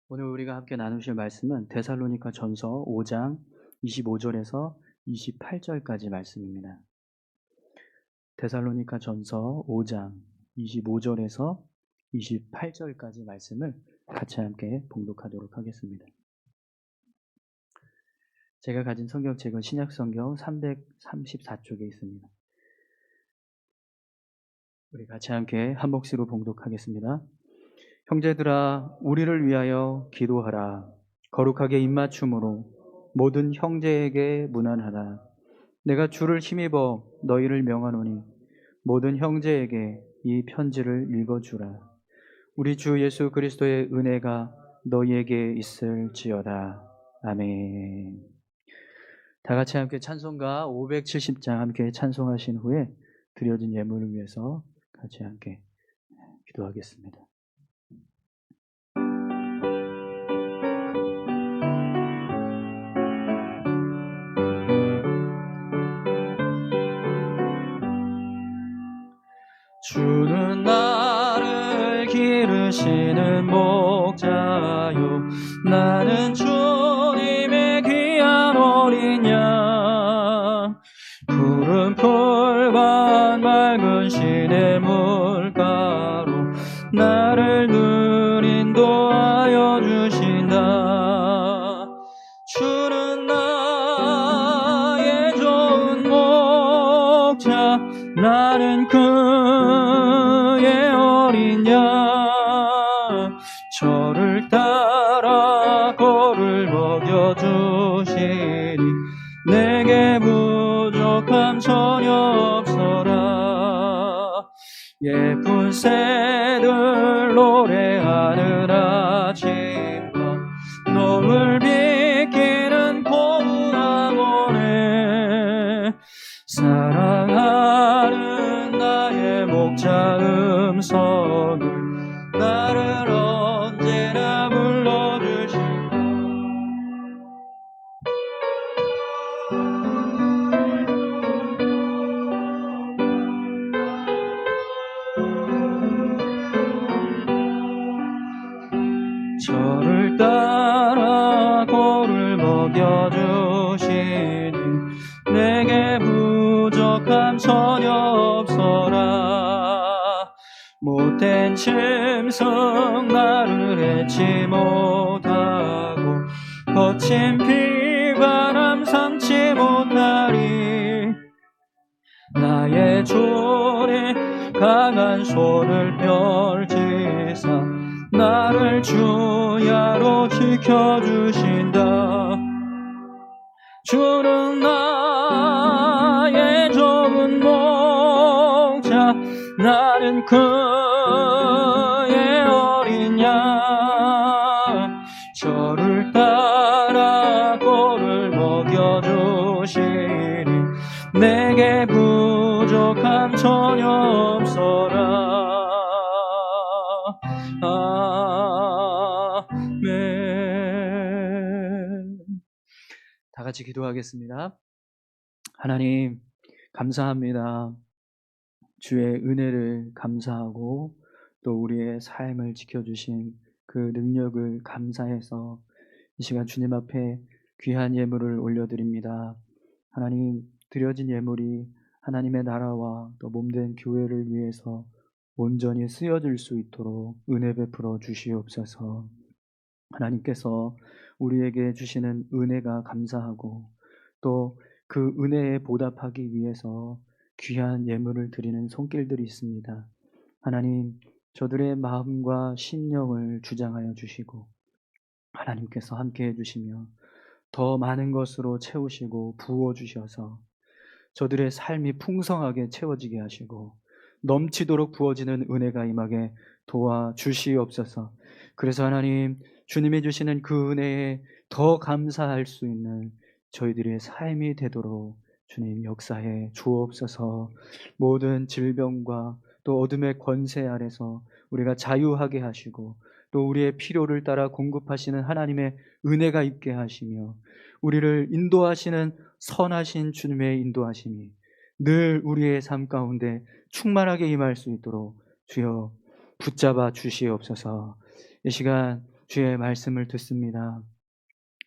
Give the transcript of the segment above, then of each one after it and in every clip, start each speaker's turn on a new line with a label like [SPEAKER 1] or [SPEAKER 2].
[SPEAKER 1] 오늘 우리가 함께 나누실 말씀은 데살로니가 전서 5장 25절에서 28절까지 말씀입니다. 데살로니가 전서 5장 25절에서 28절까지 말씀을 같이 함께 봉독하도록 하겠습니다. 제가 가진 성경책은 신약성경 334쪽에 있습니다. 우리 같이 함께 한 목소리로 봉독하겠습니다. 형제들아, 우리를 위하여 기도하라. 거룩하게 입맞춤으로 모든 형제에게 문안하라. 내가 주를 힘입어 너희를 명하노니 모든 형제에게 이 편지를 읽어주라. 우리 주 예수 그리스도의 은혜가 너희에게 있을지어다. 아멘. 다 같이 함께 찬송가 570장 함께 찬송하신 후에 드려진 예물을 위해서 같이 함께 기도하겠습니다. 주는 나를 기르시는 목자요, 나는 주님의 귀한 어린 양. 푸른 풀과 맑은 시냇물가로 나를 늘 인도하여 주신다. 주는 나의 좋은 목자, 나는 그의 어린 양. 저를 따라 꼴을 먹여주시니 내게 부족함 전혀 없어라. 예쁜 새들 노래하는 아침과 노을 비키는 고운 학원에 사랑하는 나의 목자 음성을 나를 언제나 불러주신다. 저를 따라 꼴을 먹여주시니 내게 부족함 전혀 없어라. 못된 짐승 나를 해치 못하고 거친 비바람 삼지 못하리. 나의 주님 강한 손을 펼치사 나를 주야로 지켜주신다. 주는 나의 좋은 목자, 나는 그의 어린 양. 저를 따라 꼴을 먹여주시니 내게 부족함 전혀 없어라. 아멘. 다 같이 기도하겠습니다. 하나님, 감사합니다. 주의 은혜를 감사하고 또 우리의 삶을 지켜주신 그 능력을 감사해서 이 시간 주님 앞에 귀한 예물을 올려드립니다. 하나님, 드려진 예물이 하나님의 나라와 또 몸된 교회를 위해서 온전히 쓰여질 수 있도록 은혜 베풀어 주시옵소서. 하나님께서 우리에게 주시는 은혜가 감사하고 또 그 은혜에 보답하기 위해서 귀한 예물을 드리는 손길들이 있습니다. 하나님, 저들의 마음과 심령을 주장하여 주시고 하나님께서 함께해 주시며 더 많은 것으로 채우시고 부어 주셔서 저들의 삶이 풍성하게 채워지게 하시고 넘치도록 부어지는 은혜가 임하게 도와주시옵소서. 그래서 하나님, 주님이 주시는 그 은혜에 더 감사할 수 있는 저희들의 삶이 되도록 주님 역사해 주옵소서. 모든 질병과 또 어둠의 권세 아래서 우리가 자유하게 하시고 또 우리의 필요를 따라 공급하시는 하나님의 은혜가 있게 하시며 우리를 인도하시는 선하신 주님의 인도하심이 늘 우리의 삶 가운데 충만하게 임할 수 있도록 주여 붙잡아 주시옵소서. 이 시간 주의 말씀을 듣습니다.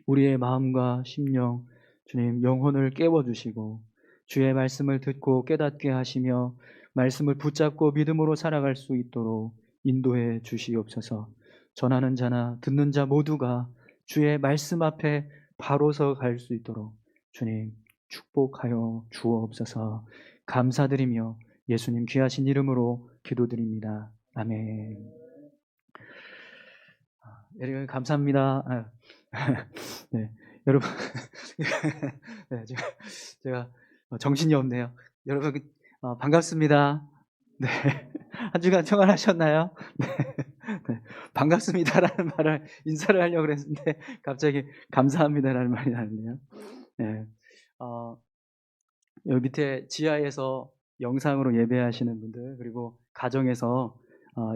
[SPEAKER 1] 우리의 마음과 심령, 주님 영혼을 깨워주시고 주의 말씀을 듣고 깨닫게 하시며 말씀을 붙잡고 믿음으로 살아갈 수 있도록 인도해 주시옵소서. 전하는 자나 듣는 자 모두가 주의 말씀 앞에 바로 서 갈 수 있도록 주님 축복하여 주옵소서. 감사드리며 예수님 귀하신 이름으로 기도드립니다. 아멘. 여러분 감사합니다. 네, 여러분 네, 제가 정신이 없네요. 여러분 반갑습니다. 네, 한 주간 평안하셨나요? 네, 네, 반갑습니다라는 말을 인사를 하려고 그랬는데 갑자기 감사합니다라는 말이 나왔네요. 네, 어, 여기 밑에 지하에서 영상으로 예배하시는 분들 그리고 가정에서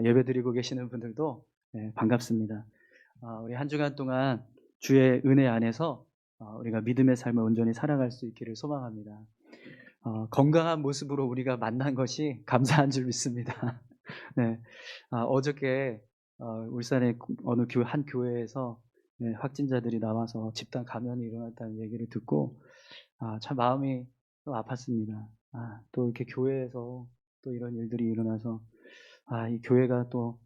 [SPEAKER 1] 예배드리고 계시는 분들도 네, 반갑습니다. 우리 한 주간 동안 주의 은혜 안에서 우리가 믿음의 삶을 온전히 살아갈 수 있기를 소망합니다. 건강한 모습으로 우리가 만난 것이 감사한 줄 믿습니다. 네, 어저께 울산의 어느 한 교회에서 네, 확진자들이 나와서 집단 감염이 일어났다는 얘기를 듣고 참 마음이 또 아팠습니다. 또 이렇게 교회에서 또 이런 일들이 일어나서 이 교회가 또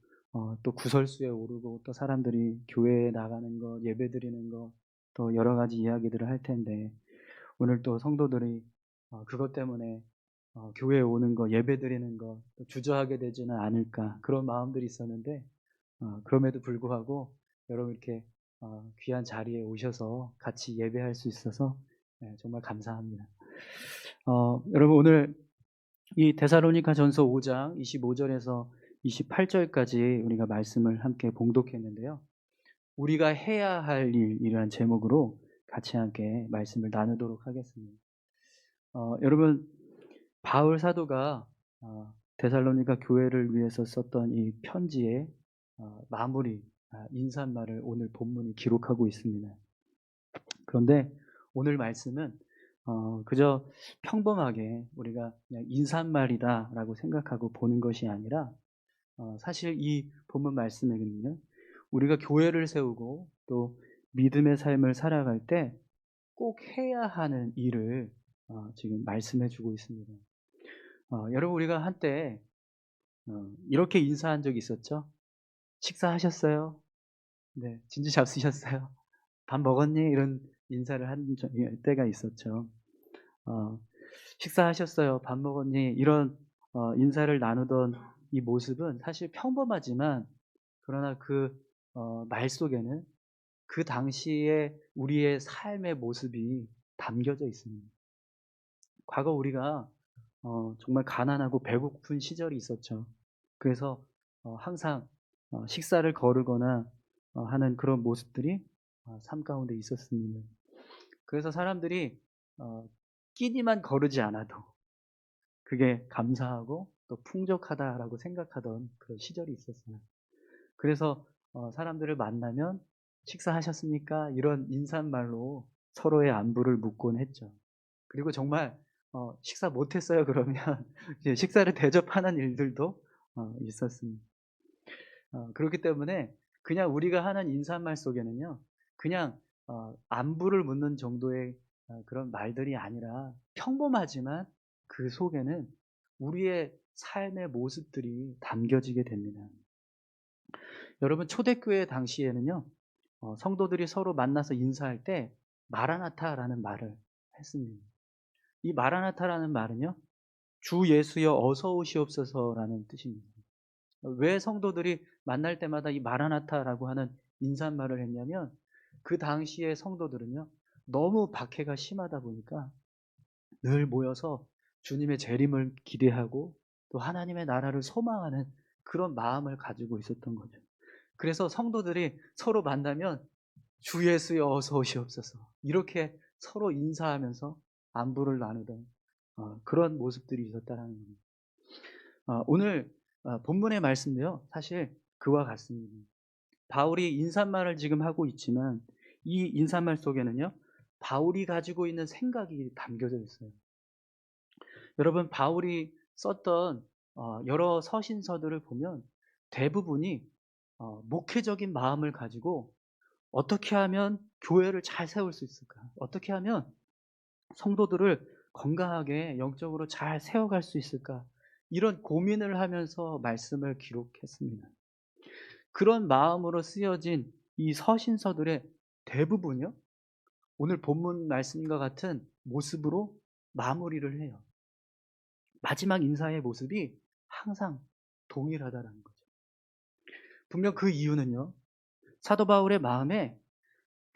[SPEAKER 1] 구설수에 오르고 또 사람들이 교회에 나가는 것, 예배 드리는 것, 또 여러 가지 이야기들을 할 텐데 오늘 또 성도들이 그것 때문에 교회에 오는 거, 예배 드리는 거, 또 주저하게 되지는 않을까 그런 마음들이 있었는데 그럼에도 불구하고 여러분 이렇게 귀한 자리에 오셔서 같이 예배할 수 있어서 네, 정말 감사합니다. 여러분 오늘 이 데살로니가전서 5장 25절에서 28절까지 우리가 말씀을 함께 봉독했는데요. 우리가 해야 할 일이라는 제목으로 같이 함께 말씀을 나누도록 하겠습니다. 여러분 바울 사도가 데살로니가 교회를 위해서 썼던 이 편지의 마무리 인사말을 오늘 본문이 기록하고 있습니다. 그런데 오늘 말씀은 그저 평범하게 우리가 그냥 인사말이다라고 생각하고 보는 것이 아니라 사실 이 본문 말씀에는요, 우리가 교회를 세우고 또 믿음의 삶을 살아갈 때 꼭 해야 하는 일을 지금 말씀해 주고 있습니다. 여러분 우리가 한때 이렇게 인사한 적이 있었죠? 식사하셨어요? 네, 진주 잡수셨어요? 밥 먹었니? 이런 인사를 한 때가 있었죠. 어, 식사하셨어요? 밥 먹었니? 이런 인사를 나누던 이 모습은 사실 평범하지만 그러나 그 말 속에는 그 당시에 우리의 삶의 모습이 담겨져 있습니다. 과거 우리가 정말 가난하고 배고픈 시절이 있었죠. 그래서 항상 식사를 거르거나 하는 그런 모습들이 삶 가운데 있었습니다. 그래서 사람들이 어, 끼니만 거르지 않아도 그게 감사하고 또 풍족하다라고 생각하던 그런 시절이 있었어요. 그래서 사람들을 만나면 식사하셨습니까? 이런 인사말로 서로의 안부를 묻곤 했죠. 그리고 정말 식사 못했어요 그러면 이제 식사를 대접하는 일들도 있었습니다. 그렇기 때문에 그냥 우리가 하는 인사말 속에는요, 그냥 안부를 묻는 정도의 그런 말들이 아니라 평범하지만 그 속에는 우리의 삶의 모습들이 담겨지게 됩니다. 여러분 초대교회 당시에는요, 성도들이 서로 만나서 인사할 때 마라나타라는 말을 했습니다. 이 마라나타라는 말은요, 주 예수여 어서 오시옵소서라는 뜻입니다. 왜 성도들이 만날 때마다 이 마라나타라고 하는 인사말을 했냐면 그 당시의 성도들은요, 너무 박해가 심하다 보니까 늘 모여서 주님의 재림을 기대하고 또 하나님의 나라를 소망하는 그런 마음을 가지고 있었던 거죠. 그래서 성도들이 서로 만나면 주 예수여 어서 오시옵소서 이렇게 서로 인사하면서 안부를 나누던 그런 모습들이 있었다는 겁니다. 오늘 본문의 말씀도요, 사실 그와 같습니다. 바울이 인사말을 지금 하고 있지만 이 인사말 속에는요, 바울이 가지고 있는 생각이 담겨져 있어요. 여러분 바울이 썼던 여러 서신서들을 보면 대부분이 목회적인 마음을 가지고 어떻게 하면 교회를 잘 세울 수 있을까? 어떻게 하면 성도들을 건강하게 영적으로 잘 세워갈 수 있을까? 이런 고민을 하면서 말씀을 기록했습니다. 그런 마음으로 쓰여진 이 서신서들의 대부분이요, 오늘 본문 말씀과 같은 모습으로 마무리를 해요. 마지막 인사의 모습이 항상 동일하다라는 거죠. 분명 그 이유는요, 사도 바울의 마음에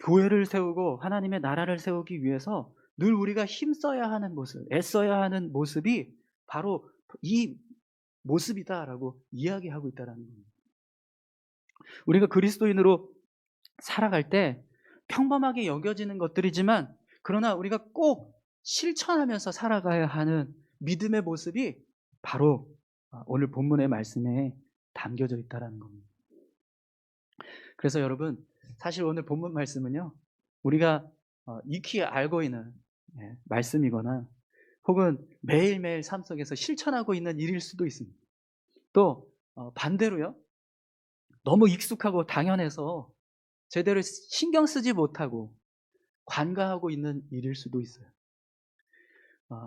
[SPEAKER 1] 교회를 세우고 하나님의 나라를 세우기 위해서 늘 우리가 힘써야 하는 모습, 애써야 하는 모습이 바로 이 모습이다라고 이야기하고 있다는 겁니다. 우리가 그리스도인으로 살아갈 때 평범하게 여겨지는 것들이지만, 그러나 우리가 꼭 실천하면서 살아가야 하는 믿음의 모습이 바로 오늘 본문의 말씀에 담겨져 있다는 겁니다. 그래서 여러분, 사실 오늘 본문 말씀은요, 우리가 익히 알고 있는 말씀이거나 혹은 매일매일 삶 속에서 실천하고 있는 일일 수도 있습니다. 또 반대로요, 너무 익숙하고 당연해서 제대로 신경 쓰지 못하고 관가하고 있는 일일 수도 있어요.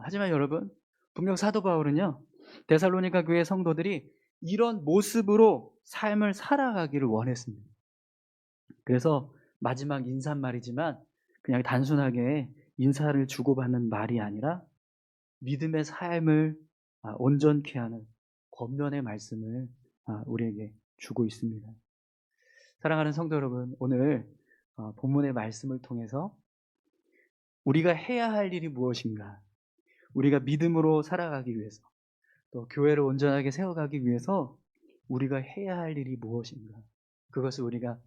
[SPEAKER 1] 하지만 여러분, 분명 사도 바울은요, 데살로니가 교회 성도들이 이런 모습으로 삶을 살아가기를 원했습니다. 그래서 마지막 인사말이지만 그냥 단순하게 인사를 주고받는 말이 아니라 믿음의 삶을 온전케 하는 권면의 말씀을 우리에게 주고 있습니다. 사랑하는 성도 여러분, 오늘 본문의 말씀을 통해서 우리가 해야 할 일이 무엇인가, 우리가 믿음으로 살아가기 위해서, 또 교회를 온전하게 세워가기 위해서 우리가 해야 할 일이 무엇인가, 그것을 우리가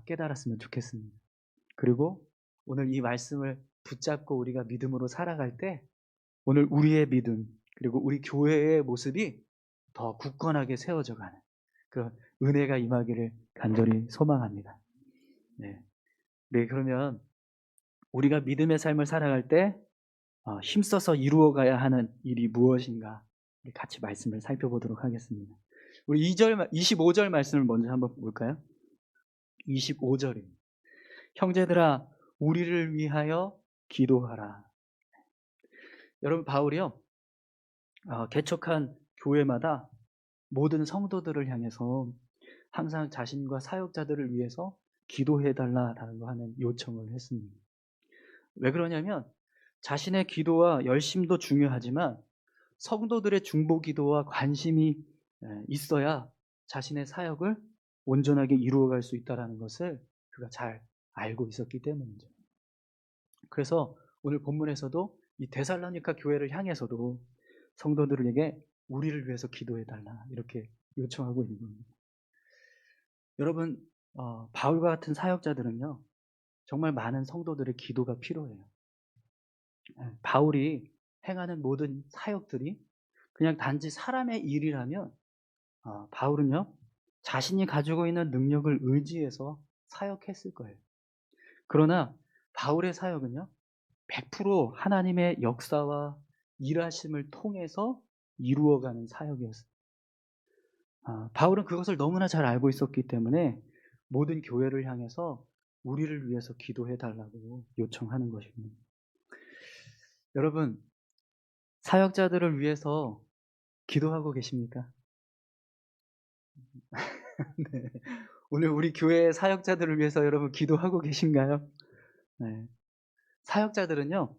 [SPEAKER 1] 깨달았으면 좋겠습니다. 그리고 오늘 이 말씀을 붙잡고 우리가 믿음으로 살아갈 때 오늘 우리의 믿음, 그리고 우리 교회의 모습이 더 굳건하게 세워져 가는 그런 은혜가 임하기를 간절히 소망합니다. 네, 그러면 우리가 믿음의 삶을 살아갈 때 힘써서 이루어가야 하는 일이 무엇인가, 같이 말씀을 살펴보도록 하겠습니다. 우리 25절 말씀을 먼저 한번 볼까요? 25절입니다. 형제들아, 우리를 위하여 기도하라. 여러분, 바울이요, 개척한 교회마다 모든 성도들을 향해서 항상 자신과 사역자들을 위해서 기도해달라라고 하는 요청을 했습니다. 왜 그러냐면 자신의 기도와 열심도 중요하지만 성도들의 중보 기도와 관심이 있어야 자신의 사역을 온전하게 이루어갈 수 있다는 것을 그가 잘 알고 있었기 때문이죠. 그래서 오늘 본문에서도 이 데살로니가 교회를 향해서도 성도들에게 우리를 위해서 기도해달라 이렇게 요청하고 있는 겁니다. 여러분, 바울과 같은 사역자들은요, 정말 많은 성도들의 기도가 필요해요. 바울이 행하는 모든 사역들이 그냥 단지 사람의 일이라면 바울은요, 자신이 가지고 있는 능력을 의지해서 사역했을 거예요. 그러나 바울의 사역은요, 100% 하나님의 역사와 일하심을 통해서 이루어가는 사역이었습니다. 바울은 그것을 너무나 잘 알고 있었기 때문에 모든 교회를 향해서 우리를 위해서 기도해 달라고 요청하는 것입니다. 여러분, 사역자들을 위해서 기도하고 계십니까? 네. 오늘 우리 교회 사역자들을 위해서 여러분 기도하고 계신가요? 네. 사역자들은요,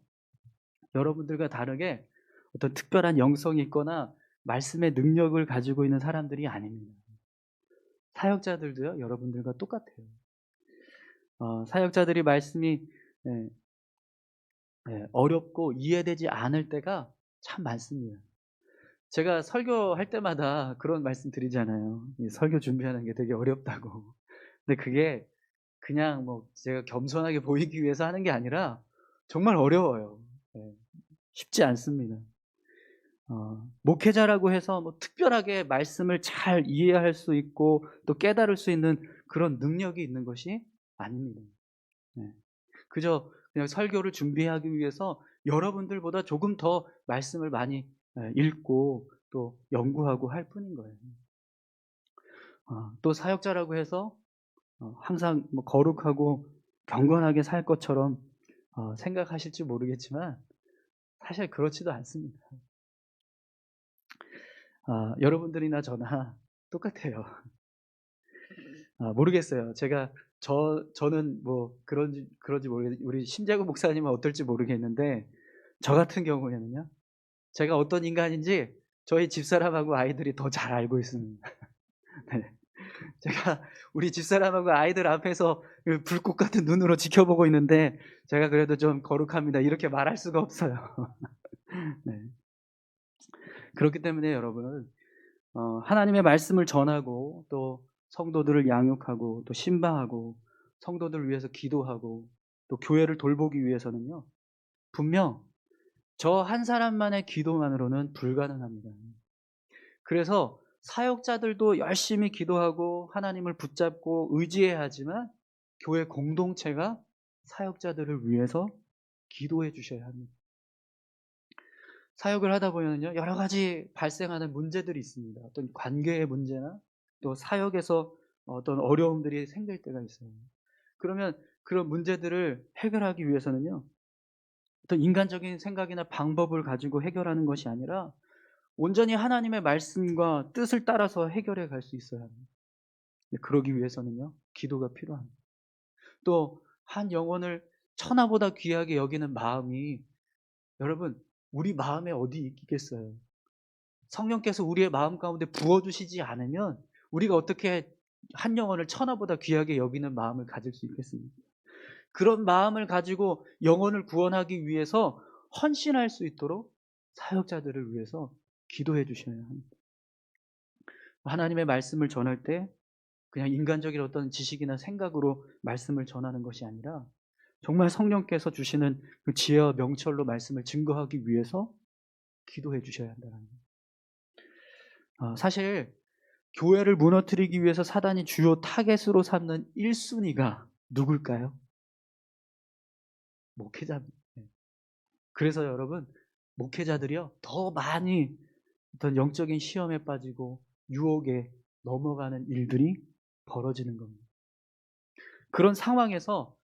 [SPEAKER 1] 여러분들과 다르게 어떤 특별한 영성이 있거나 말씀의 능력을 가지고 있는 사람들이 아닙니다. 사역자들도요, 여러분들과 똑같아요. 사역자들이 말씀이 어렵고 이해되지 않을 때가 참 많습니다. 제가 설교할 때마다 그런 말씀 드리잖아요. 설교 준비하는 게 되게 어렵다고. 근데 그게 그냥 뭐 제가 겸손하게 보이기 위해서 하는 게 아니라 정말 어려워요. 쉽지 않습니다. 목회자라고 해서 뭐 특별하게 말씀을 잘 이해할 수 있고 또 깨달을 수 있는 그런 능력이 있는 것이 아닙니다. 그저 그냥 설교를 준비하기 위해서 여러분들보다 조금 더 말씀을 많이 읽고 또 연구하고 할 뿐인 거예요. 또 사역자라고 해서 항상 뭐 거룩하고 경건하게 살 것처럼 생각하실지 모르겠지만 사실 그렇지도 않습니다. 여러분들이나 저나 똑같아요. 모르겠어요. 저는 뭐 그런지 모르겠는데 우리 심재구 목사님은 어떨지 모르겠는데 저 같은 경우에는요. 제가 어떤 인간인지 저희 집사람하고 아이들이 더 잘 알고 있습니다. 네. 제가 우리 집사람하고 아이들 앞에서 그 불꽃 같은 눈으로 지켜보고 있는데 제가 그래도 좀 거룩합니다. 이렇게 말할 수가 없어요. 네. 그렇기 때문에 여러분, 하나님의 말씀을 전하고 또 성도들을 양육하고 또 신방하고 성도들을 위해서 기도하고 또 교회를 돌보기 위해서는요. 분명 저 한 사람만의 기도만으로는 불가능합니다. 그래서 사역자들도 열심히 기도하고 하나님을 붙잡고 의지해야 하지만 교회 공동체가 사역자들을 위해서 기도해 주셔야 합니다. 사역을 하다 보면요, 여러 가지 발생하는 문제들이 있습니다. 어떤 관계의 문제나 또 사역에서 어떤 어려움들이 생길 때가 있어요. 그러면 그런 문제들을 해결하기 위해서는요, 어떤 인간적인 생각이나 방법을 가지고 해결하는 것이 아니라 온전히 하나님의 말씀과 뜻을 따라서 해결해 갈 수 있어야 합니다. 그러기 위해서는요, 기도가 필요합니다. 또 한 영혼을 천하보다 귀하게 여기는 마음이 여러분 우리 마음에 어디 있겠어요? 성령께서 우리의 마음 가운데 부어주시지 않으면 우리가 어떻게 한 영혼을 천하보다 귀하게 여기는 마음을 가질 수 있겠습니까? 그런 마음을 가지고 영혼을 구원하기 위해서 헌신할 수 있도록 사역자들을 위해서 기도해 주셔야 합니다. 하나님의 말씀을 전할 때 그냥 인간적인 어떤 지식이나 생각으로 말씀을 전하는 것이 아니라 정말 성령께서 주시는 그 지혜와 명철로 말씀을 증거하기 위해서 기도해 주셔야 한다는 거예요. 사실 교회를 무너뜨리기 위해서 사단이 주요 타겟으로 삼는 1순위가 누굴까요? 목회자입니다. 그래서 여러분 목회자들이요 더 많이 어떤 영적인 시험에 빠지고 유혹에 넘어가는 일들이 벌어지는 겁니다. 그런 상황에서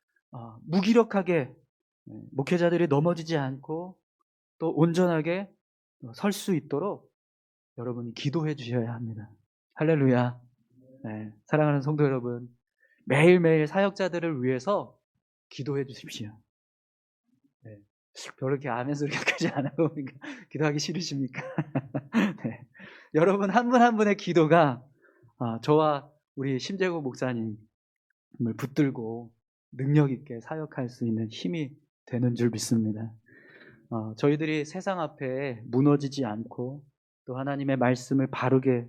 [SPEAKER 1] 무기력하게 목회자들이 넘어지지 않고 또 온전하게 설 수 있도록 여러분이 기도해 주셔야 합니다. 할렐루야. 네, 사랑하는 성도 여러분, 매일매일 사역자들을 위해서 기도해 주십시오. 네, 별로 이렇게 아멘 소리가 크지 않아 보니까 기도하기 싫으십니까? 네, 여러분 한 분 한 분의 기도가 저와 우리 심재구 목사님을 붙들고 능력 있게 사역할 수 있는 힘이 되는 줄 믿습니다. 저희들이 세상 앞에 무너지지 않고 또 하나님의 말씀을 바르게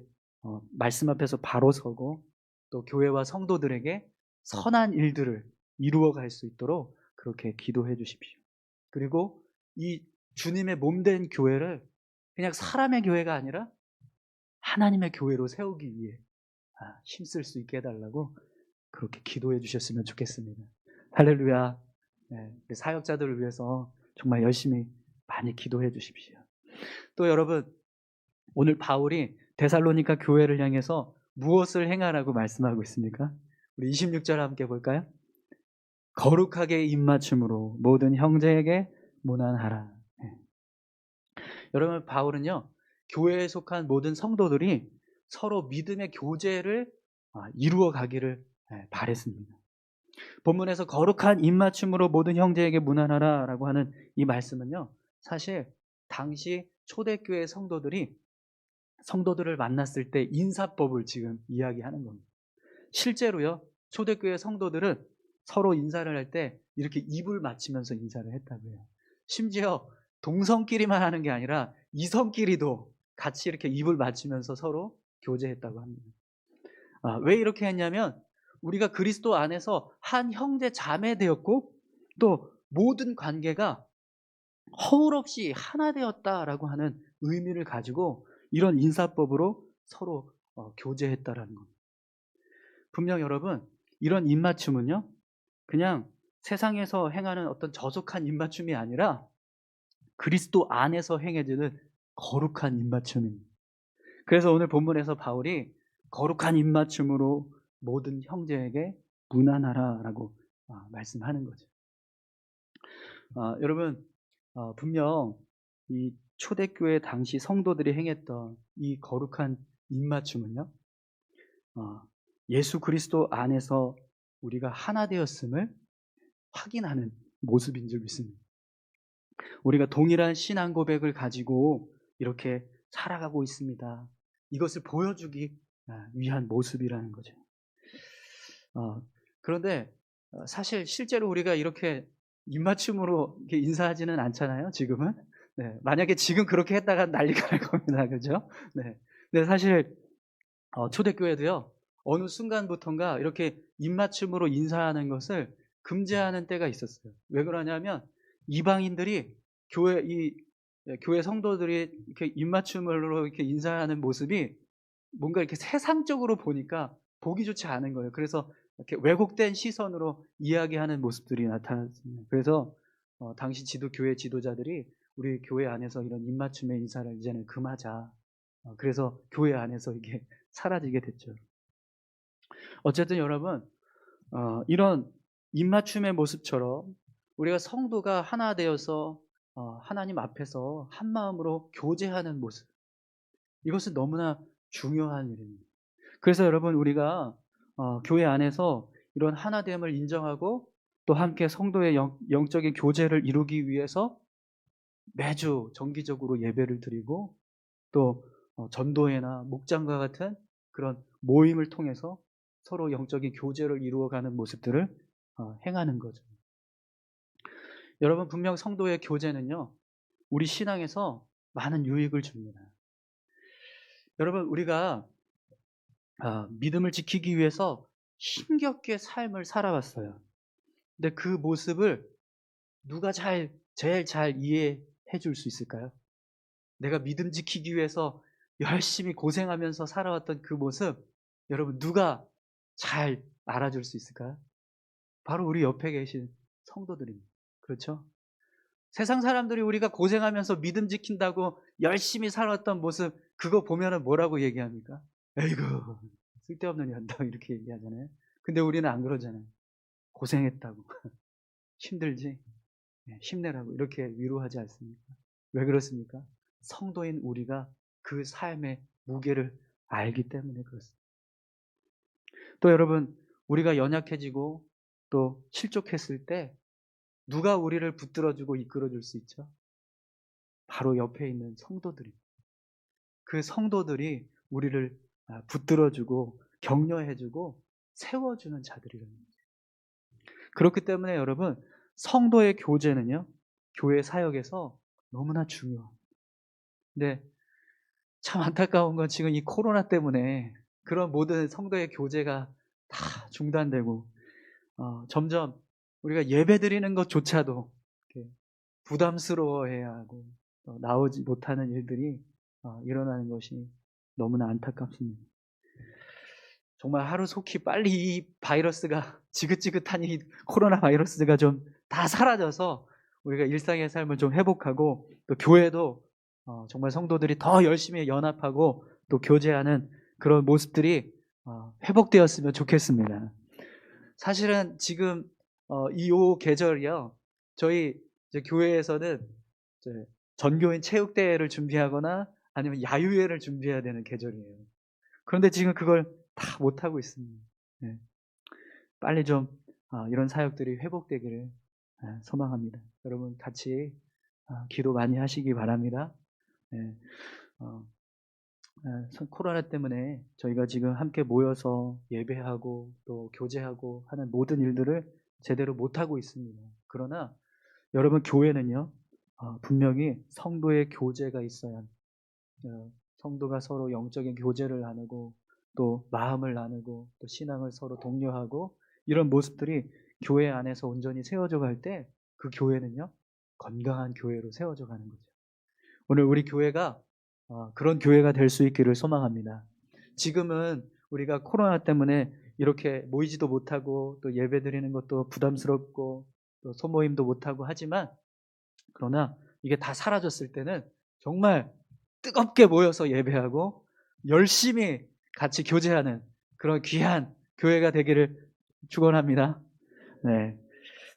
[SPEAKER 1] 말씀 앞에서 바로 서고 또 교회와 성도들에게 선한 일들을 이루어 갈 수 있도록 그렇게 기도해 주십시오. 그리고 이 주님의 몸된 교회를 그냥 사람의 교회가 아니라 하나님의 교회로 세우기 위해 힘쓸 수 있게 해달라고 그렇게 기도해 주셨으면 좋겠습니다. 할렐루야. 네, 사역자들을 위해서 정말 열심히 많이 기도해 주십시오. 또 여러분, 오늘 바울이 데살로니가 교회를 향해서 무엇을 행하라고 말씀하고 있습니까? 우리 26절 함께 볼까요? 거룩하게 입맞춤으로 모든 형제에게 문안하라. 네. 여러분, 바울은요, 교회에 속한 모든 성도들이 서로 믿음의 교제를 이루어 가기를 바랬습니다. 본문에서 거룩한 입맞춤으로 모든 형제에게 문안하라 라고 하는 이 말씀은요, 사실 당시 초대교회 성도들을 만났을 때 인사법을 지금 이야기하는 겁니다. 실제로요, 초대교회 성도들은 서로 인사를 할 때 이렇게 입을 맞추면서 인사를 했다고 해요. 심지어 동성끼리만 하는 게 아니라 이성끼리도 같이 이렇게 입을 맞추면서 서로 교제했다고 합니다. 왜 이렇게 했냐면 우리가 그리스도 안에서 한 형제 자매 되었고 또 모든 관계가 허울 없이 하나 되었다라고 하는 의미를 가지고 이런 인사법으로 서로 교제했다라는 겁니다. 분명 여러분 이런 입맞춤은요 그냥 세상에서 행하는 어떤 저속한 입맞춤이 아니라 그리스도 안에서 행해지는 거룩한 입맞춤입니다. 그래서 오늘 본문에서 바울이 거룩한 입맞춤으로 모든 형제에게 문안하라라고 말씀하는 거죠. 여러분, 분명 이 초대교회 당시 성도들이 행했던 이 거룩한 입맞춤은요, 예수 그리스도 안에서 우리가 하나 되었음을 확인하는 모습인 줄 믿습니다. 우리가 동일한 신앙 고백을 가지고 이렇게 살아가고 있습니다. 이것을 보여주기 위한 모습이라는 거죠. 그런데 사실 실제로 우리가 이렇게 입맞춤으로 이렇게 인사하지는 않잖아요, 지금은. 네, 만약에 지금 그렇게 했다가 난리가 날 겁니다. 그죠? 네. 근데 사실 초대교회도요, 어느 순간부턴가 이렇게 입맞춤으로 인사하는 것을 금지하는 때가 있었어요. 왜 그러냐면 이방인들이 교회 성도들이 이렇게 입맞춤으로 이렇게 인사하는 모습이 뭔가 이렇게 세상적으로 보니까 보기 좋지 않은 거예요. 그래서 이렇게 왜곡된 시선으로 이야기하는 모습들이 나타났습니다. 그래서 당시 교회 지도자들이 우리 교회 안에서 이런 입맞춤의 인사를 이제는 금하자. 그래서 교회 안에서 이게 사라지게 됐죠. 어쨌든 여러분, 이런 입맞춤의 모습처럼 우리가 성도가 하나 되어서 하나님 앞에서 한 마음으로 교제하는 모습, 이것은 너무나 중요한 일입니다. 그래서 여러분, 우리가 교회 안에서 이런 하나됨을 인정하고 또 함께 성도의 영적인 교제를 이루기 위해서 매주 정기적으로 예배를 드리고 또 전도회나 목장과 같은 그런 모임을 통해서 서로 영적인 교제를 이루어가는 모습들을 행하는 거죠. 여러분, 분명 성도의 교제는요, 우리 신앙에서 많은 유익을 줍니다. 여러분, 우리가 믿음을 지키기 위해서 힘겹게 삶을 살아왔어요. 근데 그 모습을 누가 제일 잘 이해해 줄 수 있을까요? 내가 믿음 지키기 위해서 열심히 고생하면서 살아왔던 그 모습, 여러분, 누가 잘 알아줄 수 있을까요? 바로 우리 옆에 계신 성도들입니다. 그렇죠? 세상 사람들이 우리가 고생하면서 믿음 지킨다고 열심히 살았던 모습, 그거 보면은 뭐라고 얘기합니까? 에이구, 쓸데없는 년다, 이렇게 얘기하잖아요. 근데 우리는 안 그러잖아요. 고생했다고. 힘들지? 힘내라고 이렇게 위로하지 않습니까? 왜 그렇습니까? 성도인 우리가 그 삶의 무게를 알기 때문에 그렇습니다. 또 여러분, 우리가 연약해지고 또 실족했을 때 누가 우리를 붙들어주고 이끌어줄 수 있죠? 바로 옆에 있는 성도들입니다. 그 성도들이 우리를 붙들어주고 격려해주고 세워주는 자들이라는 거죠. 그렇기 때문에 여러분, 성도의 교제는요, 교회 사역에서 너무나 중요합니다. 근데 참 안타까운 건 지금 이 코로나 때문에 그런 모든 성도의 교제가 다 중단되고 점점 우리가 예배드리는 것조차도 이렇게 부담스러워해야 하고 나오지 못하는 일들이 일어나는 것이 너무나 안타깝습니다. 정말 하루속히 빨리 이 바이러스가, 지긋지긋한 이 코로나 바이러스가 좀 다 사라져서 우리가 일상의 삶을 좀 회복하고 또 교회도 정말 성도들이 더 열심히 연합하고 또 교제하는 그런 모습들이 회복되었으면 좋겠습니다. 사실은 지금 이 계절이요, 저희 이제 교회에서는 이제 전교인 체육대회를 준비하거나 아니면 야유회를 준비해야 되는 계절이에요. 그런데 지금 그걸 다 못하고 있습니다. 네. 빨리 좀 이런 사역들이 회복되기를 소망합니다. 여러분 같이 기도 많이 하시기 바랍니다. 네. 코로나 때문에 저희가 지금 함께 모여서 예배하고 또 교제하고 하는 모든 일들을 제대로 못하고 있습니다. 그러나 여러분, 교회는요, 분명히 성도의 교제가 있어야 성도가 서로 영적인 교제를 나누고 또 마음을 나누고 또 신앙을 서로 독려하고 이런 모습들이 교회 안에서 온전히 세워져 갈 때 그 교회는요, 건강한 교회로 세워져 가는 거죠. 오늘 우리 교회가 그런 교회가 될 수 있기를 소망합니다. 지금은 우리가 코로나 때문에 이렇게 모이지도 못하고 또 예배 드리는 것도 부담스럽고 또 소모임도 못하고 하지만, 그러나 이게 다 사라졌을 때는 정말 뜨겁게 모여서 예배하고 열심히 같이 교제하는 그런 귀한 교회가 되기를 축원합니다. 네.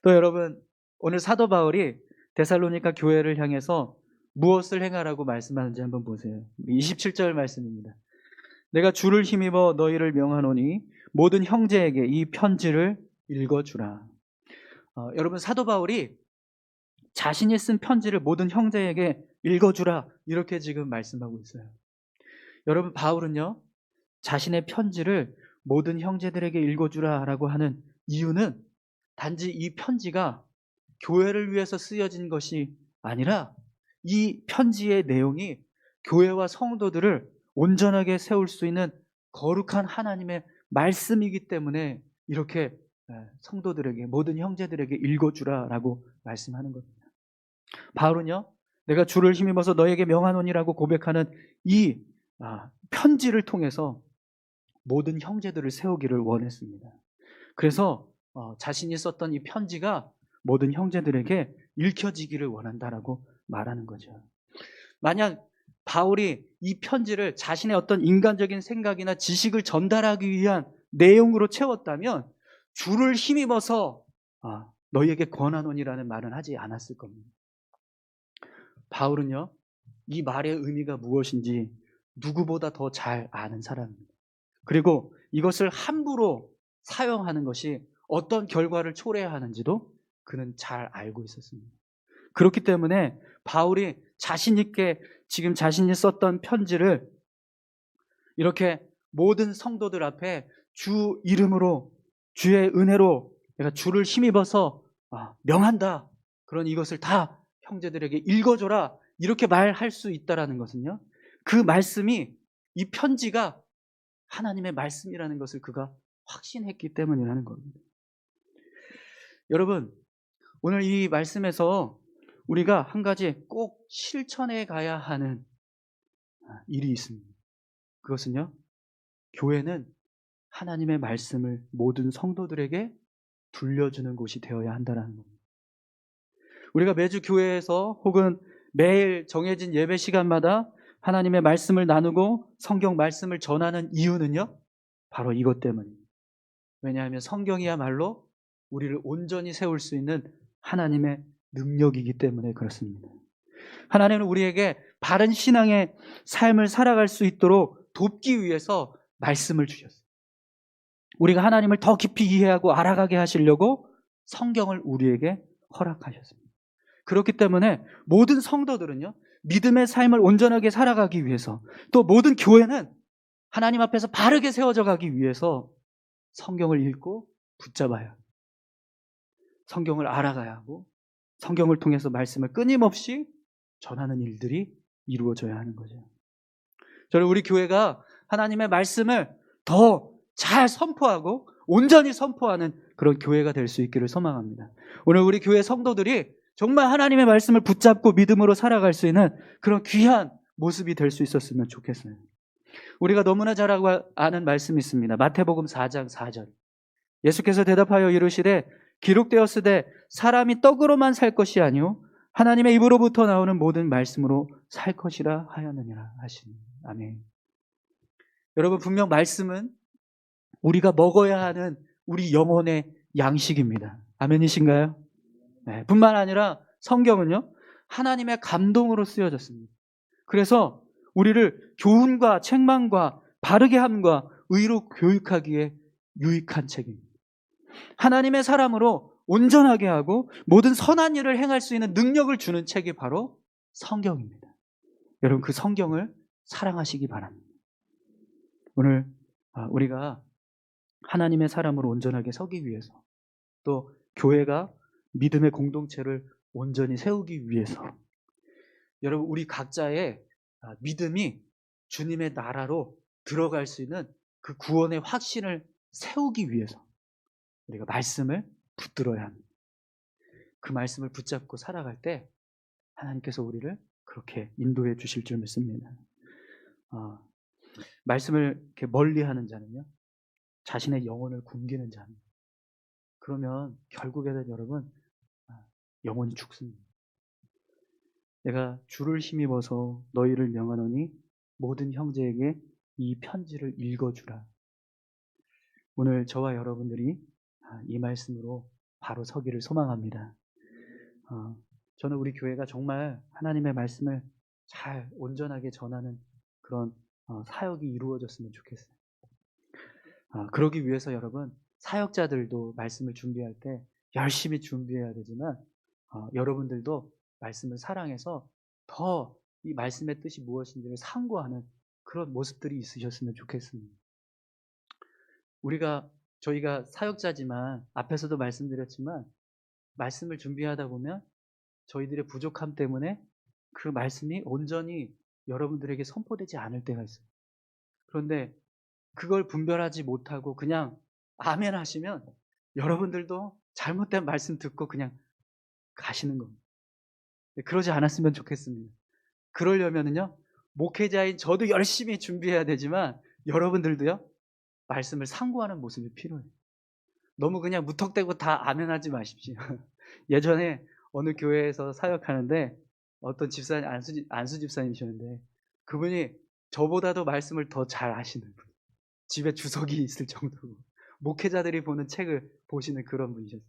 [SPEAKER 1] 또 여러분, 오늘 사도 바울이 데살로니가 교회를 향해서 무엇을 행하라고 말씀하는지 한번 보세요. 27절 말씀입니다. 내가 주를 힘입어 너희를 명하노니 모든 형제에게 이 편지를 읽어주라. 여러분, 사도 바울이 자신이 쓴 편지를 모든 형제에게 읽어주라, 이렇게 지금 말씀하고 있어요. 여러분, 바울은요, 자신의 편지를 모든 형제들에게 읽어주라 라고 하는 이유는 단지 이 편지가 교회를 위해서 쓰여진 것이 아니라 이 편지의 내용이 교회와 성도들을 온전하게 세울 수 있는 거룩한 하나님의 말씀이기 때문에 이렇게 성도들에게, 모든 형제들에게 읽어주라 라고 말씀하는 겁니다. 바울은요, 내가 주를 힘입어서 너에게 명하노니라고 고백하는 이 편지를 통해서 모든 형제들을 세우기를 원했습니다. 그래서 자신이 썼던 이 편지가 모든 형제들에게 읽혀지기를 원한다라고 말하는 거죠. 만약 바울이 이 편지를 자신의 어떤 인간적인 생각이나 지식을 전달하기 위한 내용으로 채웠다면 주를 힘입어서 너희에게 권하노니라는 말은 하지 않았을 겁니다. 바울은요, 이 말의 의미가 무엇인지 누구보다 더 잘 아는 사람입니다. 그리고 이것을 함부로 사용하는 것이 어떤 결과를 초래하는지도 그는 잘 알고 있었습니다. 그렇기 때문에 바울이 자신 있게 지금 자신이 썼던 편지를 이렇게 모든 성도들 앞에 주 이름으로, 주의 은혜로 내가 주를 힘입어서 명한다, 그런 이것을 다 형제들에게 읽어줘라, 이렇게 말할 수 있다라는 것은요, 그 말씀이, 이 편지가 하나님의 말씀이라는 것을 그가 확신했기 때문이라는 겁니다. 여러분, 오늘 이 말씀에서 우리가 한 가지 꼭 실천해 가야 하는 일이 있습니다. 그것은요, 교회는 하나님의 말씀을 모든 성도들에게 들려주는 곳이 되어야 한다는 겁니다. 우리가 매주 교회에서 혹은 매일 정해진 예배 시간마다 하나님의 말씀을 나누고 성경 말씀을 전하는 이유는요, 바로 이것 때문입니다. 왜냐하면 성경이야말로 우리를 온전히 세울 수 있는 하나님의 능력이기 때문에 그렇습니다. 하나님은 우리에게 바른 신앙의 삶을 살아갈 수 있도록 돕기 위해서 말씀을 주셨어요. 우리가 하나님을 더 깊이 이해하고 알아가게 하시려고 성경을 우리에게 허락하셨습니다. 그렇기 때문에 모든 성도들은요, 믿음의 삶을 온전하게 살아가기 위해서, 또 모든 교회는 하나님 앞에서 바르게 세워져 가기 위해서 성경을 읽고 붙잡아야 합니다. 성경을 알아가야 하고 성경을 통해서 말씀을 끊임없이 전하는 일들이 이루어져야 하는 거죠. 저는 우리 교회가 하나님의 말씀을 더 잘 선포하고 온전히 선포하는 그런 교회가 될 수 있기를 소망합니다. 오늘 우리 교회 성도들이 정말 하나님의 말씀을 붙잡고 믿음으로 살아갈 수 있는 그런 귀한 모습이 될 수 있었으면 좋겠어요. 우리가 너무나 잘 아는 말씀이 있습니다. 마태복음 4장 4절. 예수께서 대답하여 이르시되 기록되었으되 사람이 떡으로만 살 것이 아니요 하나님의 입으로부터 나오는 모든 말씀으로 살 것이라 하였느니라 하시니. 아멘. 여러분, 분명 말씀은 우리가 먹어야 하는 우리 영혼의 양식입니다. 아멘이신가요? 네, 뿐만 아니라 성경은요, 하나님의 감동으로 쓰여졌습니다. 그래서 우리를 교훈과 책망과 바르게 함과 의로 교육하기에 유익한 책입니다. 하나님의 사람으로 온전하게 하고 모든 선한 일을 행할 수 있는 능력을 주는 책이 바로 성경입니다. 여러분, 그 성경을 사랑하시기 바랍니다. 오늘 우리가 하나님의 사람으로 온전하게 서기 위해서, 또 교회가 믿음의 공동체를 온전히 세우기 위해서, 여러분, 우리 각자의 믿음이 주님의 나라로 들어갈 수 있는 그 구원의 확신을 세우기 위해서 우리가 말씀을 붙들어야 합니다. 그 말씀을 붙잡고 살아갈 때 하나님께서 우리를 그렇게 인도해 주실 줄 믿습니다. 말씀을 이렇게 멀리하는 자는요, 자신의 영혼을 굶기는 자입니다. 그러면 결국에는 여러분, 영혼이 죽습니다. 내가 주를 힘입어서 너희를 명하노니 모든 형제에게 이 편지를 읽어주라. 오늘 저와 여러분들이 이 말씀으로 바로 서기를 소망합니다. 저는 우리 교회가 정말 하나님의 말씀을 잘 온전하게 전하는 그런 사역이 이루어졌으면 좋겠어요. 그러기 위해서 여러분, 사역자들도 말씀을 준비할 때 열심히 준비해야 되지만 여러분들도 말씀을 사랑해서 더 이 말씀의 뜻이 무엇인지를 상고하는 그런 모습들이 있으셨으면 좋겠습니다. 저희가 사역자지만 앞에서도 말씀드렸지만 말씀을 준비하다 보면 저희들의 부족함 때문에 그 말씀이 온전히 여러분들에게 선포되지 않을 때가 있어요. 그런데 그걸 분별하지 못하고 그냥 아멘 하시면 여러분들도 잘못된 말씀 듣고 그냥 가시는 겁니다. 그러지 않았으면 좋겠습니다. 그러려면은요, 목회자인 저도 열심히 준비해야 되지만 여러분들도요, 말씀을 상고하는 모습이 필요해요. 너무 그냥 무턱대고 다 아멘 하지 마십시오. 예전에 어느 교회에서 사역하는데 어떤 집사님, 안수 집사님이셨는데 그분이 저보다도 말씀을 더 잘 아시는 분. 집에 주석이 있을 정도고 목회자들이 보는 책을 보시는 그런 분이셨어요.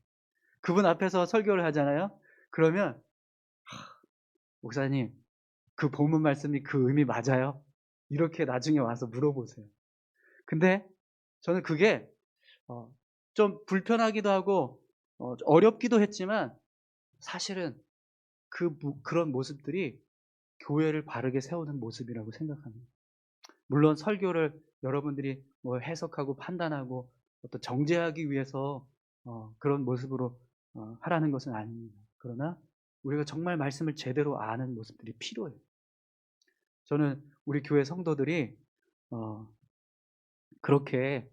[SPEAKER 1] 그분 앞에서 설교를 하잖아요. 그러면 목사님, 그 본문 말씀이 그 의미 맞아요? 이렇게 나중에 와서 물어보세요. 근데 저는 그게 좀 불편하기도 하고 어렵기도 했지만 사실은 그런 모습들이 교회를 바르게 세우는 모습이라고 생각합니다. 물론 설교를 여러분들이 뭐 해석하고 판단하고 어떤 정죄하기 위해서 그런 모습으로 하라는 것은 아닙니다. 그러나 우리가 정말 말씀을 제대로 아는 모습들이 필요해요. 저는 우리 교회 성도들이 그렇게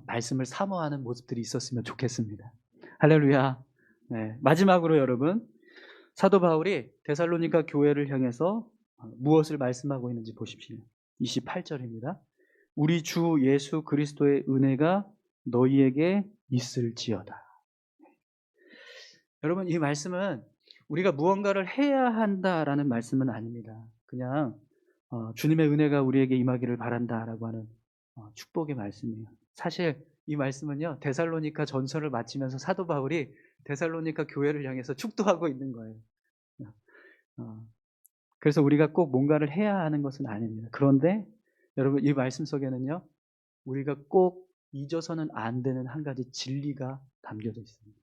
[SPEAKER 1] 말씀을 사모하는 모습들이 있었으면 좋겠습니다. 할렐루야. 네, 마지막으로 여러분, 사도 바울이 데살로니가 교회를 향해서 무엇을 말씀하고 있는지 보십시오. 28절입니다. 우리 주 예수 그리스도의 은혜가 너희에게 있을지어다. 여러분, 이 말씀은 우리가 무언가를 해야 한다라는 말씀은 아닙니다. 그냥 주님의 은혜가 우리에게 임하기를 바란다라고 하는 축복의 말씀이에요. 사실 이 말씀은요, 데살로니가 전서를 마치면서 사도 바울이 데살로니가 교회를 향해서 축도하고 있는 거예요. 그래서 우리가 꼭 뭔가를 해야 하는 것은 아닙니다. 그런데 여러분, 이 말씀 속에는요, 우리가 꼭 잊어서는 안 되는 한 가지 진리가 담겨져 있습니다.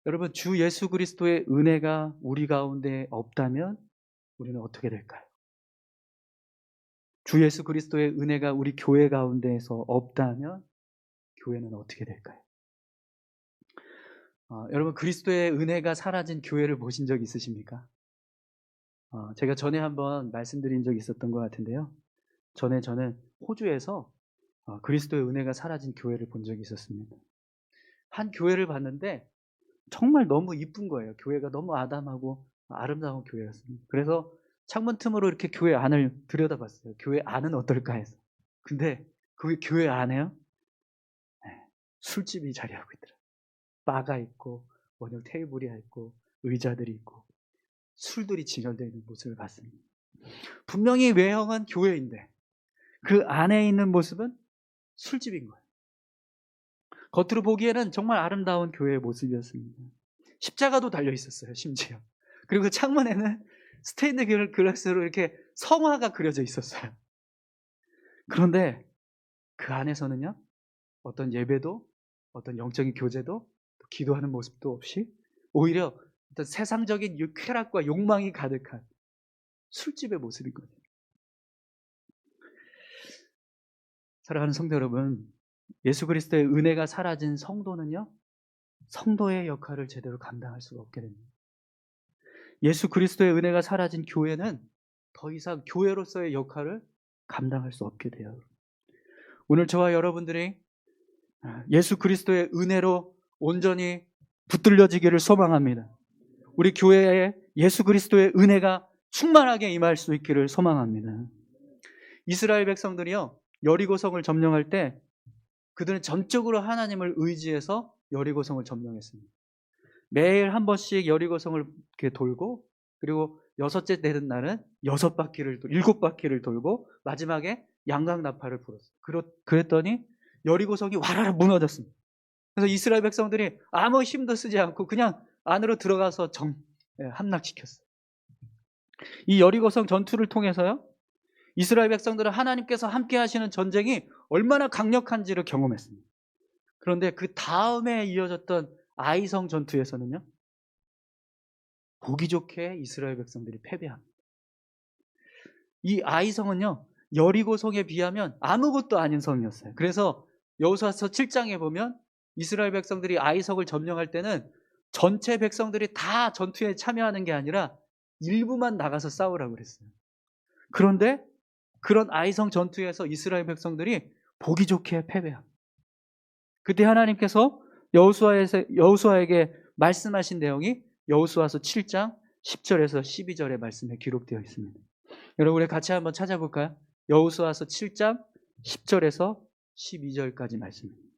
[SPEAKER 1] 여러분, 주 예수 그리스도의 은혜가 우리 가운데 없다면 우리는 어떻게 될까요? 주 예수 그리스도의 은혜가 우리 교회 가운데에서 없다면 교회는 어떻게 될까요? 여러분, 그리스도의 은혜가 사라진 교회를 보신 적 있으십니까? 제가 전에 한번 말씀드린 적이 있었던 것 같은데요. 저는 호주에서 그리스도의 은혜가 사라진 교회를 본 적이 있었습니다. 한 교회를 봤는데 정말 너무 이쁜 거예요. 교회가 너무 아담하고 아름다운 교회였습니다. 그래서 창문 틈으로 이렇게 교회 안을 들여다봤어요. 교회 안은 어떨까 해서. 근데 그 교회 안에요, 술집이 자리하고 있더라고요. 바가 있고 원형 테이블이 있고 의자들이 있고 술들이 진열되어 있는 모습을 봤습니다. 분명히 외형은 교회인데 그 안에 있는 모습은 술집인 거예요. 겉으로 보기에는 정말 아름다운 교회의 모습이었습니다. 십자가도 달려 있었어요, 심지어. 그리고 창문에는 스테인드 글라스로 이렇게 성화가 그려져 있었어요. 그런데 그 안에서는요, 어떤 예배도, 어떤 영적인 교제도, 기도하는 모습도 없이 오히려 어떤 세상적인 쾌락과 욕망이 가득한 술집의 모습인 거죠. 사랑하는 성도 여러분, 예수 그리스도의 은혜가 사라진 성도는요, 성도의 역할을 제대로 감당할 수가 없게 됩니다. 예수 그리스도의 은혜가 사라진 교회는 더 이상 교회로서의 역할을 감당할 수 없게 돼요. 오늘 저와 여러분들이 예수 그리스도의 은혜로 온전히 붙들려지기를 소망합니다. 우리 교회에 예수 그리스도의 은혜가 충만하게 임할 수 있기를 소망합니다. 이스라엘 백성들이요, 여리고성을 점령할 때 그들은 전적으로 하나님을 의지해서 여리고성을 점령했습니다. 매일 한 번씩 여리고성을 이렇게 돌고 그리고 여섯째 되는 날은 6바퀴를, 7바퀴를 돌고 마지막에 양강나팔을 불었어요. 그랬더니 여리고성이 와라라 무너졌습니다. 그래서 이스라엘 백성들이 아무 힘도 쓰지 않고 그냥 안으로 들어가서 함락시켰어요. 이 여리고성 전투를 통해서요, 이스라엘 백성들은 하나님께서 함께 하시는 전쟁이 얼마나 강력한지를 경험했습니다. 그런데 그 다음에 이어졌던 아이성 전투에서는요, 보기 좋게 이스라엘 백성들이 패배합니다. 이 아이성은요, 여리고성에 비하면 아무것도 아닌 성이었어요. 그래서 여호수아서 7장에 보면 이스라엘 백성들이 아이성을 점령할 때는 전체 백성들이 다 전투에 참여하는 게 아니라 일부만 나가서 싸우라고 그랬어요. 그런데 그런 아이성 전투에서 이스라엘 백성들이 보기 좋게 패배합니다. 그때 하나님께서 여호수아에게 말씀하신 내용이 여호수아서 7장 10절에서 12절의 말씀에 기록되어 있습니다. 여러분, 우리 같이 한번 찾아볼까요? 여호수아서 7장 10절에서 12절까지 말씀입니다.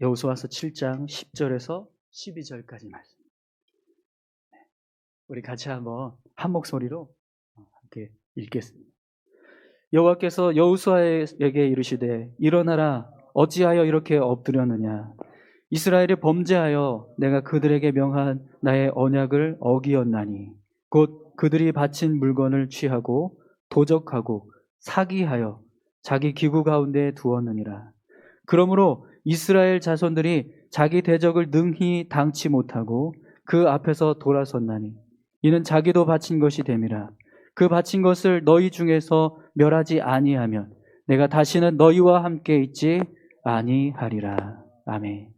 [SPEAKER 1] 여호수아서 7장 10절에서 12절까지 말씀. 우리 같이 한번 한 목소리로 함께 읽겠습니다. 여호와께서 여호수아에게 이르시되 일어나라, 어찌하여 이렇게 엎드렸느냐. 이스라엘이 범죄하여 내가 그들에게 명한 나의 언약을 어기었나니 곧 그들이 바친 물건을 취하고 도적하고 사기하여 자기 기구 가운데 두었느니라. 그러므로 이스라엘 자손들이 자기 대적을 능히 당치 못하고 그 앞에서 돌아섰나니 이는 자기도 바친 것이 됨이라. 그 바친 것을 너희 중에서 멸하지 아니하면 내가 다시는 너희와 함께 있지 아니하리라. 아멘.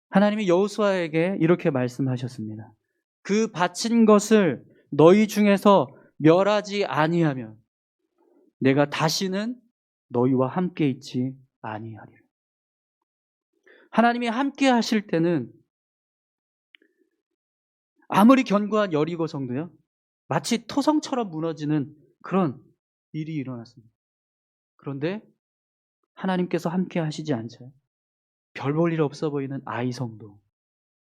[SPEAKER 1] 하나님이 여호수아에게 이렇게 말씀하셨습니다. 그 바친 것을 너희 중에서 멸하지 아니하면 내가 다시는 너희와 함께 있지 아니하리라. 하나님이 함께 하실 때는 아무리 견고한 여리고성도요, 마치 토성처럼 무너지는 그런 일이 일어났습니다. 그런데 하나님께서 함께 하시지 않죠. 별 볼 일 없어 보이는 아이성도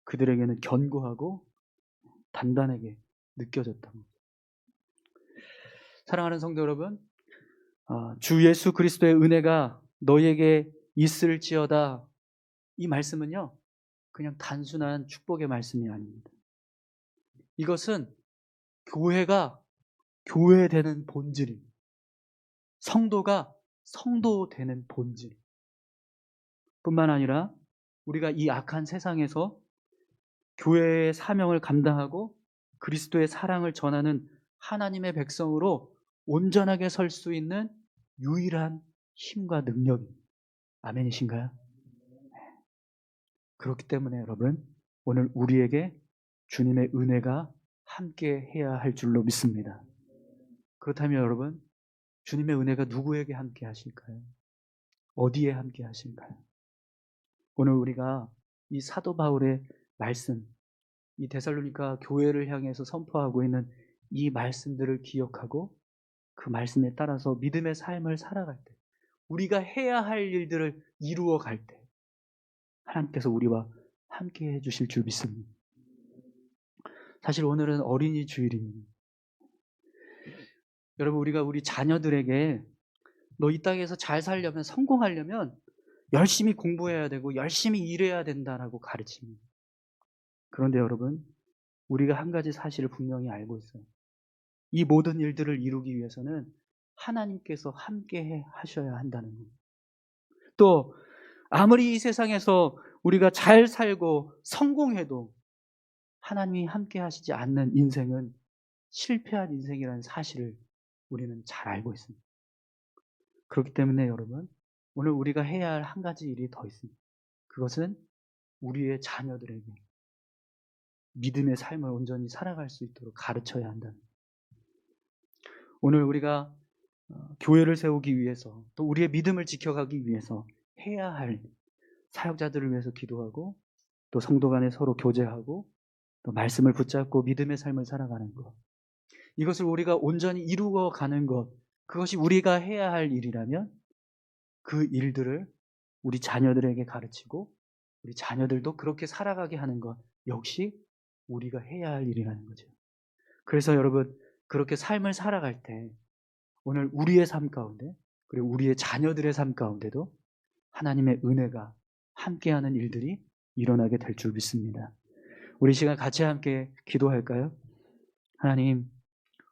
[SPEAKER 1] 그들에게는 견고하고 단단하게 느껴졌던 거죠. 사랑하는 성도 여러분, 주 예수 그리스도의 은혜가 너희에게 있을지어다, 이 말씀은요, 그냥 단순한 축복의 말씀이 아닙니다. 이것은 교회가 교회되는 본질입니다. 성도가 성도되는 본질 뿐만 아니라 우리가 이 악한 세상에서 교회의 사명을 감당하고 그리스도의 사랑을 전하는 하나님의 백성으로 온전하게 설 수 있는 유일한 힘과 능력입니다. 아멘이신가요? 그렇기 때문에 여러분, 오늘 우리에게 주님의 은혜가 함께 해야 할 줄로 믿습니다. 그렇다면 여러분, 주님의 은혜가 누구에게 함께 하실까요? 어디에 함께 하실까요? 오늘 우리가 이 사도 바울의 말씀, 이 데살로니가 교회를 향해서 선포하고 있는 이 말씀들을 기억하고 그 말씀에 따라서 믿음의 삶을 살아갈 때, 우리가 해야 할 일들을 이루어 갈 때 하나님께서 우리와 함께 해주실 줄 믿습니다. 사실 오늘은 어린이 주일입니다. 여러분, 우리가 우리 자녀들에게 너 이 땅에서 잘 살려면, 성공하려면 열심히 공부해야 되고 열심히 일해야 된다라고 가르칩니다. 그런데 여러분, 우리가 한 가지 사실을 분명히 알고 있어요. 이 모든 일들을 이루기 위해서는 하나님께서 함께 하셔야 한다는 겁니다. 또 아무리 이 세상에서 우리가 잘 살고 성공해도 하나님이 함께 하시지 않는 인생은 실패한 인생이라는 사실을 우리는 잘 알고 있습니다. 그렇기 때문에 여러분, 오늘 우리가 해야 할 한 가지 일이 더 있습니다. 그것은 우리의 자녀들에게 믿음의 삶을 온전히 살아갈 수 있도록 가르쳐야 한다는 거예요. 오늘 우리가 교회를 세우기 위해서, 또 우리의 믿음을 지켜가기 위해서 해야 할 사역자들을 위해서 기도하고, 또 성도 간에 서로 교제하고, 또 말씀을 붙잡고 믿음의 삶을 살아가는 것, 이것을 우리가 온전히 이루어 가는 것, 그것이 우리가 해야 할 일이라면 그 일들을 우리 자녀들에게 가르치고 우리 자녀들도 그렇게 살아가게 하는 것 역시 우리가 해야 할 일이라는 거죠. 그래서 여러분, 그렇게 삶을 살아갈 때 오늘 우리의 삶 가운데 그리고 우리의 자녀들의 삶 가운데도 하나님의 은혜가 함께하는 일들이 일어나게 될 줄 믿습니다. 우리 시간 같이 함께 기도할까요? 하나님,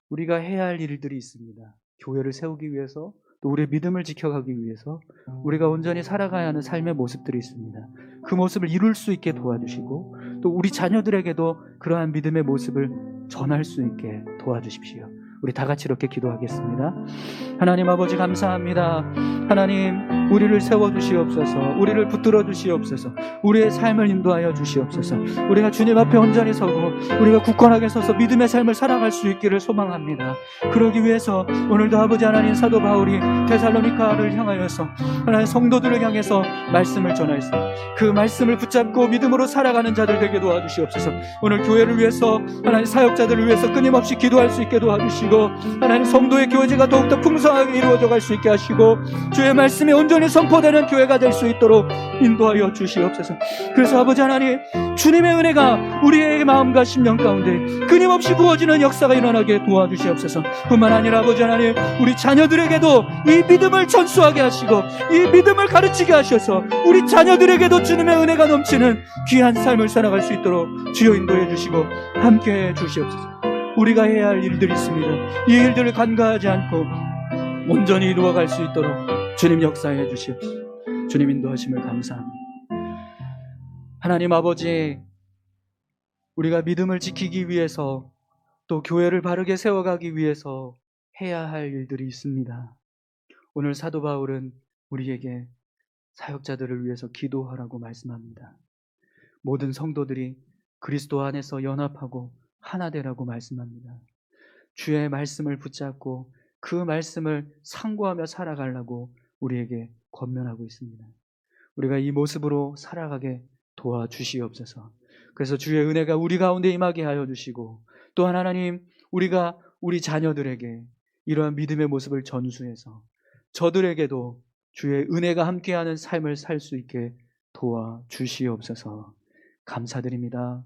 [SPEAKER 1] 우리가 해야 할 일들이 있습니다. 교회를 세우기 위해서, 또 우리의 믿음을 지켜가기 위해서 우리가 온전히 살아가야 하는 삶의 모습들이 있습니다. 그 모습을 이룰 수 있게 도와주시고, 또 우리 자녀들에게도 그러한 믿음의 모습을 전할 수 있게 도와주십시오. 우리 다 같이 이렇게 기도하겠습니다. 하나님 아버지, 감사합니다. 하나님, 우리를 세워주시옵소서, 우리를 붙들어 주시옵소서, 우리의 삶을 인도하여 주시옵소서. 우리가 주님 앞에 온전히 서고 우리가 굳건하게 서서 믿음의 삶을 살아갈 수 있기를 소망합니다. 그러기 위해서 오늘도 아버지 하나님, 사도 바울이 데살로니가를 향하여서 하나님 성도들을 향해서 말씀을 전하였습니다. 그 말씀을 붙잡고 믿음으로 살아가는 자들 되게 도와주시옵소서. 오늘 교회를 위해서, 하나님 사역자들을 위해서 끊임없이 기도할 수 있게 도와주시고, 하나님 성도의 교제가 더욱더 풍성하게 이루어져 갈 수 있게 하시고, 주의 말씀이 온전히 선포되는 교회가 될 수 있도록 인도하여 주시옵소서. 그래서 아버지 하나님, 주님의 은혜가 우리의 마음과 심령 가운데 끊임없이 부어지는 역사가 일어나게 도와주시옵소서. 뿐만 아니라 아버지 하나님, 우리 자녀들에게도 이 믿음을 전수하게 하시고 이 믿음을 가르치게 하셔서 우리 자녀들에게도 주님의 은혜가 넘치는 귀한 삶을 살아갈 수 있도록 주여 인도해 주시고 함께해 주시옵소서. 우리가 해야 할 일들이 있습니다. 이 일들을 간과하지 않고 온전히 이루어갈 수 있도록 주님 역사해 주시옵소서. 주님 인도하심을 감사합니다. 하나님 아버지, 우리가 믿음을 지키기 위해서, 또 교회를 바르게 세워가기 위해서 해야 할 일들이 있습니다. 오늘 사도 바울은 우리에게 사역자들을 위해서 기도하라고 말씀합니다. 모든 성도들이 그리스도 안에서 연합하고 하나 되라고 말씀합니다. 주의 말씀을 붙잡고 그 말씀을 상고하며 살아가려고 우리에게 권면하고 있습니다. 우리가 이 모습으로 살아가게 도와주시옵소서. 그래서 주의 은혜가 우리 가운데 임하게 하여 주시고, 또한 하나님, 우리가 우리 자녀들에게 이러한 믿음의 모습을 전수해서 저들에게도 주의 은혜가 함께하는 삶을 살 수 있게 도와주시옵소서. 감사드립니다.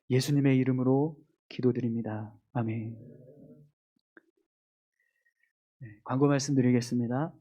[SPEAKER 1] 예수님의 이름으로 기도드립니다. 아멘. 네, 광고 말씀드리겠습니다.